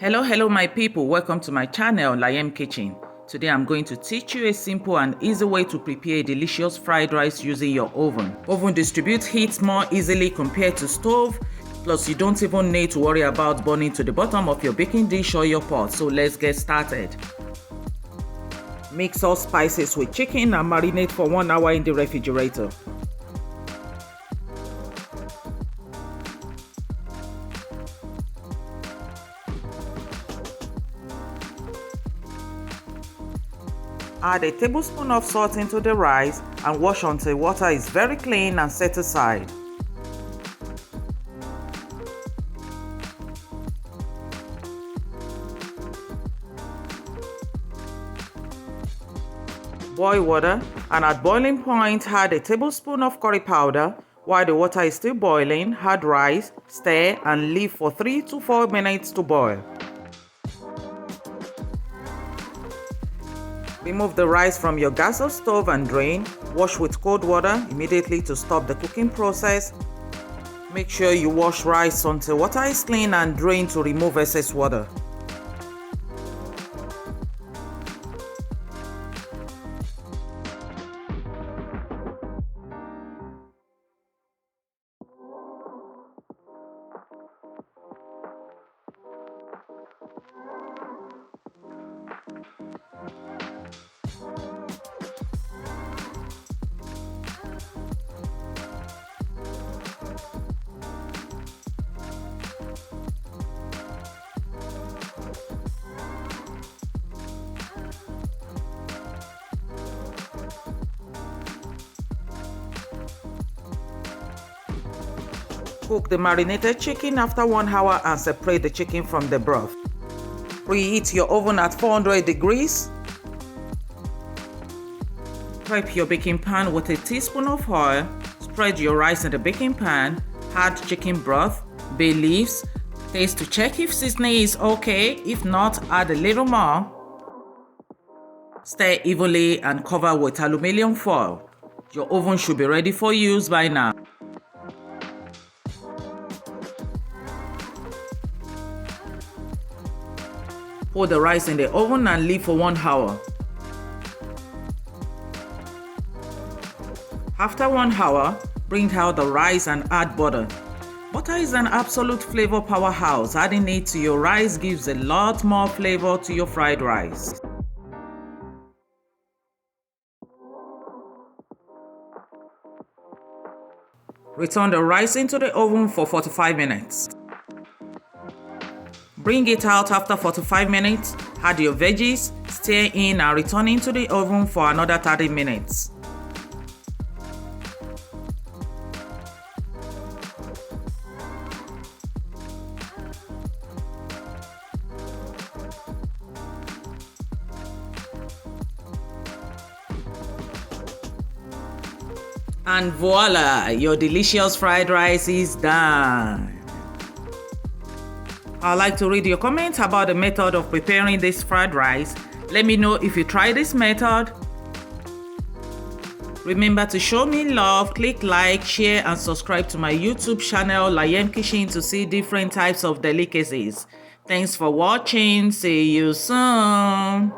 Hello my people, welcome to my channel Layem Kitchen. Today I'm going to teach you a simple and easy way to prepare a delicious fried rice using your oven. Oven distributes heat more easily compared to stove, plus you don't even need to worry about burning to the bottom of your baking dish or your pot. So let's get started. Mix all spices with chicken and marinate for 1 hour in the refrigerator. Add a tablespoon of salt into the rice and wash until water is very clean and set aside. Boil water and at boiling point add a tablespoon of curry powder. While the water is still boiling, add rice, stir and leave for 3 to 4 minutes to boil. Remove the rice from your gas or stove and drain. Wash with cold water immediately to stop the cooking process. Make sure you wash rice until water is clean and drain to remove excess water. Cook the marinated chicken after 1 hour and separate the chicken from the broth. Preheat your oven at 400 degrees. Prep your baking pan with a teaspoon of oil. Spread your rice in the baking pan. Add chicken broth, bay leaves. Taste to check if seasoning is okay. If not, add a little more. Stir evenly and cover with aluminum foil. Your oven should be ready for use by now. Put the rice in the oven and leave for 1 hour. After 1 hour, bring out the rice and add butter. Butter is an absolute flavor powerhouse. Adding it to your rice gives a lot more flavor to your fried rice. Return the rice into the oven for 45 minutes. Bring it out after 45 minutes, add your veggies, stir in and return into the oven for another 30 minutes. And voila, your delicious fried rice is done. I'd like to read your comments about the method of preparing this fried rice. Let me know if you try this method. Remember to show me love, click like, share and subscribe to my YouTube channel Layem Kitchen to see different types of delicacies. Thanks for watching. See you soon.